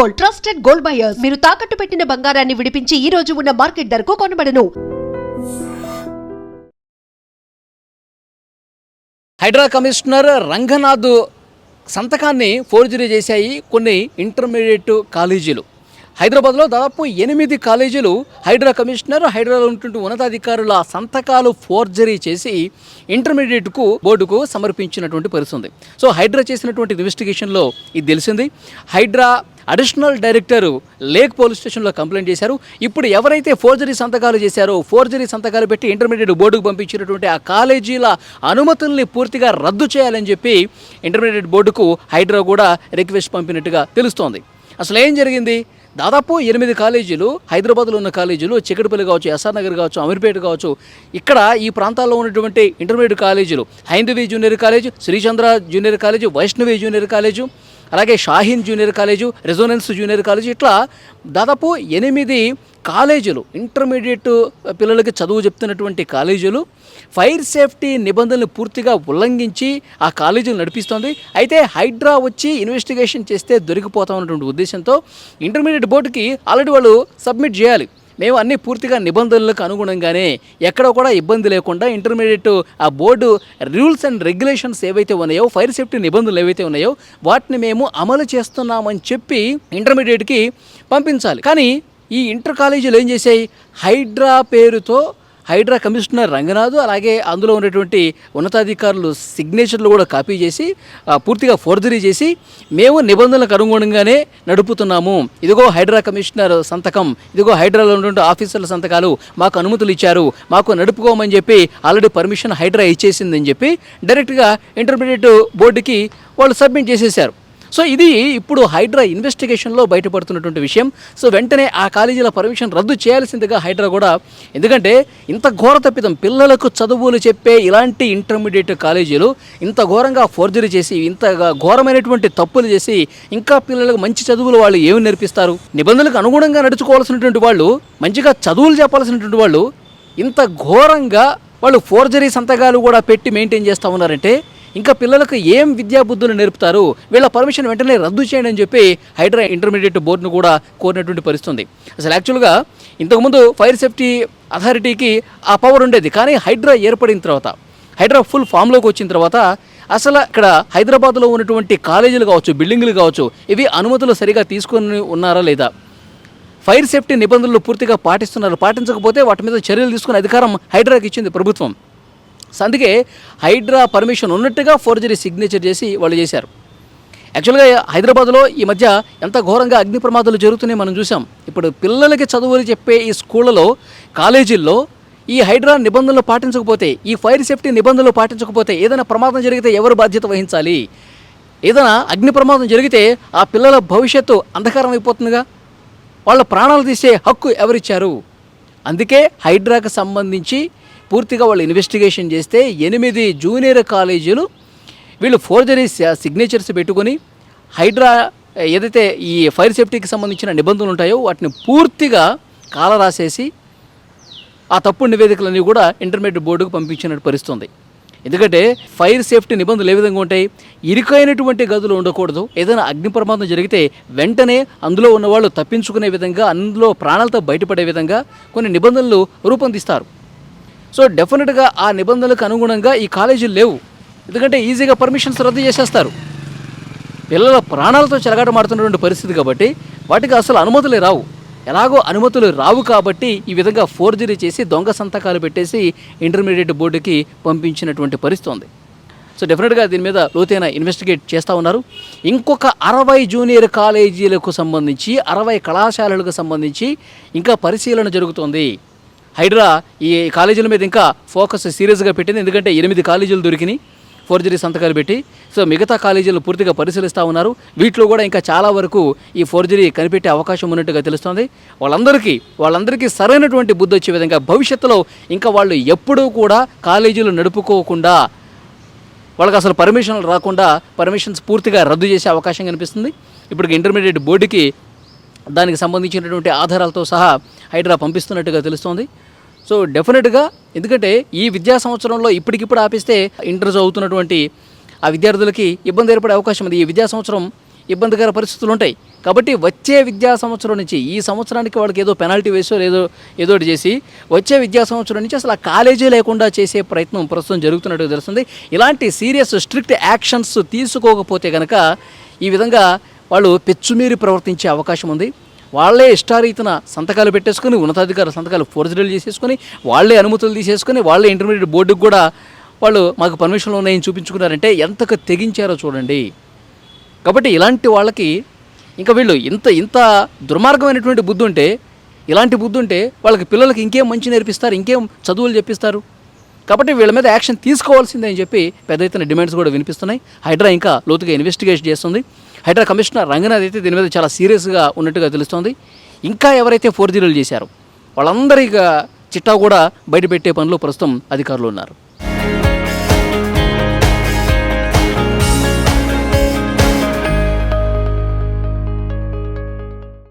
Gold, trusted gold buyers. మీరు తాకట్టు పెట్టిన బంగారాన్ని విడిపించి ఈ రోజు ఉన్న మార్కెట్ ధరకు కొనబడను. హైడ్రా కమిషనర్ రంగనాథ్ సంతకాన్ని ఫోర్జరీ చేశాయి కొన్ని ఇంటర్మీడియట్ కాలేజీలు. హైదరాబాద్లో దాదాపు 8 కాలేజీలు హైడ్రా కమిషనర్, హైడ్రాలో ఉన్నటువంటి ఉన్నతాధికారుల సంతకాలు ఫోర్జరీ చేసి ఇంటర్మీడియట్కు బోర్డుకు సమర్పించినటువంటి పరిస్థితి. సో హైడ్రా చేసినటువంటి ఇన్వెస్టిగేషన్లో ఇది తెలిసింది. Hydraa additional director lake police స్టేషన్లో కంప్లైంట్ చేశారు. ఇప్పుడు ఎవరైతే ఫోర్జరీ సంతకాలు చేశారో, ఫోర్జరీ సంతకాలు పెట్టి ఇంటర్మీడియట్ బోర్డుకు పంపించినటువంటి ఆ కాలేజీల అనుమతుల్ని పూర్తిగా రద్దు చేయాలని చెప్పి ఇంటర్మీడియట్ బోర్డుకు హైడ్రా కూడా రిక్వెస్ట్ పంపినట్టుగా తెలుస్తోంది. అసలు ఏం జరిగింది? దాదాపు 8 కాలేజీలు, హైదరాబాద్లో ఉన్న కాలేజీలు, చిక్కడపల్లి కావచ్చు, ఎస్ఆర్ నగర్ కావచ్చు, అమీర్పేట కావచ్చు, ఇక్కడ ఈ ప్రాంతాల్లో ఉన్నటువంటి ఇంటర్మీడియట్ కాలేజీలు Haindavi junior college, Srichandra junior college, Vaishnavi junior college, అలాగే Shaheen junior college, Resonance junior college, ఇట్లా దాదాపు 8 కాలేజీలు ఇంటర్మీడియట్ పిల్లలకి చదువు చెప్తున్నటువంటి కాలేజీలు ఫైర్ సేఫ్టీ నిబంధనలు పూర్తిగా ఉల్లంఘించి ఆ కాలేజీలు నడిపిస్తోంది. అయితే హైడ్రా వచ్చి ఇన్వెస్టిగేషన్ చేస్తే దొరికిపోతామన్నటువంటి ఉద్దేశంతో ఇంటర్మీడియట్ బోర్డుకి ఆల్రెడీ వాళ్ళు సబ్మిట్ చేయాలి. మేము అన్నీ పూర్తిగా నిబంధనలకు అనుగుణంగానే ఎక్కడ కూడా ఇబ్బంది లేకుండా ఇంటర్మీడియట్ ఆ బోర్డు రూల్స్ అండ్ రెగ్యులేషన్స్ ఏవైతే ఉన్నాయో, ఫైర్ సేఫ్టీ నిబంధనలు ఏవైతే ఉన్నాయో వాటిని మేము అమలు చేస్తున్నామని చెప్పి ఇంటర్మీడియట్కి పంపించాలి. కానీ ఈ ఇంటర్ కాలేజీలు ఏం చేశాయి? హైడ్రా పేరుతో హైడ్రా కమిషనర్ రంగనాథ్, అలాగే అందులో ఉన్నటువంటి ఉన్నతాధికారులు సిగ్నేచర్లు కూడా కాపీ చేసి పూర్తిగా ఫోర్జరీ చేసి మేము నిబంధనలకు అనుగుణంగానే నడుపుతున్నాము, ఇదిగో హైడ్రా కమిషనర్ సంతకం, ఇదిగో హైడ్రాలో ఉన్నటువంటి ఆఫీసర్ల సంతకాలు, మాకు అనుమతులు ఇచ్చారు, మాకు నడుపుకోమని చెప్పి ఆల్రెడీ పర్మిషన్ హైడ్రా ఇచ్చేసిందని చెప్పి డైరెక్ట్గా ఇంటర్మీడియట్ బోర్డుకి వాళ్ళు సబ్మిట్ చేసేసారు. సో ఇది ఇప్పుడు హైడ్రా ఇన్వెస్టిగేషన్లో బయటపడుతున్నటువంటి విషయం. సో వెంటనే ఆ కాలేజీల పర్మిషన్ రద్దు చేయాల్సిందిగా హైడ్రా కూడా, ఎందుకంటే ఇంత ఘోర తప్పిదం, పిల్లలకు చదువులు చెప్పే ఇలాంటి ఇంటర్మీడియట్ కాలేజీలు ఇంత ఘోరంగా ఫోర్జరీ చేసి, ఇంత ఘోరమైనటువంటి తప్పులు చేసి ఇంకా పిల్లలకు మంచి చదువులు వాళ్ళు ఏమి నేర్పిస్తారు? నిబంధనలకు అనుగుణంగా నడుచుకోవాల్సినటువంటి వాళ్ళు, మంచిగా చదువులు చెప్పాల్సినటువంటి వాళ్ళు ఇంత ఘోరంగా వాళ్ళు ఫోర్జరీ సంతకాలు కూడా పెట్టి మెయింటైన్ చేస్తూ ఉన్నారంటే ఇంకా పిల్లలకు ఏం విద్యాబుద్ధులు నేర్పుతారు? వీళ్ళ పర్మిషన్ వెంటనే రద్దు చేయండి అని చెప్పి హైడ్రా ఇంటర్మీడియట్ బోర్డును కూడా కోరినటువంటి పరిస్థితుంది. అసలు యాక్చువల్గా ఇంతకుముందు ఫైర్ సేఫ్టీ అథారిటీకి ఆ పవర్ ఉండేది. కానీ హైడ్రా ఏర్పడిన తర్వాత, హైడ్రా ఫుల్ ఫామ్లోకి వచ్చిన తర్వాత అసలు ఇక్కడ హైదరాబాద్లో ఉన్నటువంటి కాలేజీలు కావచ్చు, బిల్డింగులు కావచ్చు, ఇవి అనుమతులు సరిగా తీసుకొని ఉన్నారా లేదా, ఫైర్ సేఫ్టీ నిబంధనలు పూర్తిగా పాటిస్తున్నారు, పాటించకపోతే వాటి మీద చర్యలు తీసుకునే అధికారం హైడ్రాకి ఇచ్చింది ప్రభుత్వం. అందుకే హైడ్రా పర్మిషన్ ఉన్నట్టుగా ఫోర్జరీ సిగ్నేచర్ చేసి వాళ్ళు చేశారు. యాక్చువల్గా హైదరాబాద్లో ఈ మధ్య ఎంత ఘోరంగా అగ్ని ప్రమాదాలు జరుగుతున్నాయి మనం చూసాం. ఇప్పుడు పిల్లలకి చదువులు చెప్పే ఈ స్కూళ్ళలో, కాలేజీల్లో ఈ హైడ్రా నిబంధనలు పాటించకపోతే, ఈ ఫైర్ సేఫ్టీ నిబంధనలు పాటించకపోతే ఏదైనా ప్రమాదం జరిగితే ఎవరు బాధ్యత వహించాలి? ఏదైనా అగ్ని ప్రమాదం జరిగితే ఆ పిల్లల భవిష్యత్తు అంధకారం అయిపోతుందిగా. వాళ్ళ ప్రాణాలు తీసే హక్కు ఎవరిచ్చారు? అందుకే హైడ్రాకు సంబంధించి పూర్తిగా వాళ్ళు ఇన్వెస్టిగేషన్ చేస్తే 8 జూనియర్ కాలేజీలు వీళ్ళు ఫోర్జరీ సిగ్నేచర్స్ పెట్టుకొని హైడ్రా ఏదైతే ఈ ఫైర్ సేఫ్టీకి సంబంధించిన నిబంధనలు ఉంటాయో వాటిని పూర్తిగా కాలరాసేసి ఆ తప్పుడు నివేదికలన్నీ కూడా ఇంటర్మీడియట్ బోర్డుకు పంపించినట్టు పరిస్థితుంది. ఎందుకంటే ఫైర్ సేఫ్టీ నిబంధనలు ఏ విధంగా ఉంటాయి? ఇరుకైనటువంటి గదులు ఉండకూడదు. ఏదైనా అగ్ని ప్రమాదం జరిగితే వెంటనే అందులో ఉన్నవాళ్ళు తప్పించుకునే విధంగా, అందులో ప్రాణాలతో బయటపడే విధంగా కొన్ని నిబంధనలు రూపొందిస్తారు. సో డెఫినెట్గా ఆ నిబంధనలకు అనుగుణంగా ఈ కాలేజీలు లేవు. ఎందుకంటే ఈజీగా పర్మిషన్స్ రద్దు చేసేస్తారు. పిల్లల ప్రాణాలతో చెలగాటమాడుతున్నటువంటి పరిస్థితి కాబట్టి వాటికి అసలు అనుమతులే రావు. ఎలాగో అనుమతులు రావు కాబట్టి ఈ విధంగా ఫోర్జరీ చేసి దొంగ సంతకాలు పెట్టేసి ఇంటర్మీడియట్ బోర్డుకి పంపించినటువంటి పరిస్థితి ఉంది. సో డెఫినెట్గా దీని మీద లోతైన ఇన్వెస్టిగేట్ చేస్తూ ఉన్నారు. ఇంకొక 60 జూనియర్ కాలేజీలకు సంబంధించి, 60 కళాశాలలకు సంబంధించి ఇంకా పరిశీలన జరుగుతోంది. హైడ్రా ఈ కాలేజీల మీద ఇంకా ఫోకస్ సీరియస్గా పెట్టింది. ఎందుకంటే 8 కాలేజీలు దొరికినాయి ఫోర్జరీ సంతకాలు పెట్టి. సో మిగతా కాలేజీలు పూర్తిగా పరిశీలిస్తూ ఉన్నారు. వీటిలో కూడా ఇంకా చాలా వరకు ఈ ఫోర్జరీ కనిపెట్టే అవకాశం ఉన్నట్టుగా తెలుస్తుంది. వాళ్ళందరికీ సరైనటువంటి బుద్ధి వచ్చే విధంగా భవిష్యత్తులో ఇంకా వాళ్ళు ఎప్పుడూ కూడా కాలేజీలు నడుపుకోకుండా, వాళ్ళకి అసలు పర్మిషన్లు రాకుండా పర్మిషన్స్ పూర్తిగా రద్దు చేసే అవకాశం కనిపిస్తుంది. ఇప్పటికి ఇంటర్మీడియట్ బోర్డుకి దానికి సంబంధించినటువంటి ఆధారాలతో సహా హైడ్రా పంపిస్తున్నట్టుగా తెలుస్తోంది. సో డెఫినెట్గా, ఎందుకంటే ఈ విద్యా సంవత్సరంలో ఇప్పటికిప్పుడు ఆపిస్తే ఇంటర్ చదువుతున్నటువంటి ఆ విద్యార్థులకి ఇబ్బంది ఏర్పడే అవకాశం ఉంది. ఈ విద్యా సంవత్సరం ఇబ్బందికర పరిస్థితులు ఉంటాయి. కాబట్టి వచ్చే విద్యా సంవత్సరం నుంచి ఈ సంవత్సరానికి వాళ్ళకి ఏదో పెనాల్టీ వేసో ఏదో ఒకటి చేసి వచ్చే విద్యా సంవత్సరం నుంచి అసలు ఆ కాలేజీ లేకుండా చేసే ప్రయత్నం ప్రస్తుతం జరుగుతున్నట్టు తెలుస్తుంది. ఇలాంటి సీరియస్ స్ట్రిక్ట్ యాక్షన్స్ తీసుకోకపోతే కనుక ఈ విధంగా వాళ్ళు పెచ్చుమీరి ప్రవర్తించే అవకాశం ఉంది. వాళ్ళే ఇష్టారీతన సంతకాలు పెట్టేసుకుని ఉన్నతాధికారుల సంతకాలు ఫోర్జరీలు చేసేసుకొని వాళ్ళే అనుమతులు తీసేసుకొని వాళ్ళే ఇంటర్మీడియట్ బోర్డుకు కూడా వాళ్ళు మాకు పర్మిషన్లు ఉన్నాయని చూపించుకున్నారంటే ఎంతకు తెగించారో చూడండి. కాబట్టి ఇలాంటి వాళ్ళకి ఇంకా వీళ్ళు ఇంత దుర్మార్గమైనటువంటి బుద్ధి ఉంటే, ఇలాంటి బుద్ధి ఉంటే వాళ్ళకి పిల్లలకి ఇంకేం మంచి నేర్పిస్తారు, ఇంకేం చదువులు చెప్పిస్తారు. కాబట్టి వీళ్ళ మీద యాక్షన్ తీసుకోవాల్సిందే అని చెప్పి పెద్ద ఎత్తున డిమాండ్స్ కూడా వినిపిస్తున్నాయి. హైడ్రా ఇంకా లోతుగా ఇన్వెస్టిగేషన్ చేస్తుంది. హైడ్రా కమిషనర్ రంగనాథ్ అయితే దీని మీద చాలా సీరియస్గా ఉన్నట్టుగా తెలుస్తోంది. ఇంకా ఎవరైతే ఫోర్జరీలు చేశారో వాళ్ళందరికీ చిట్టా కూడా బయటపెట్టే పనిలో ప్రస్తుతం అధికారులు ఉన్నారు.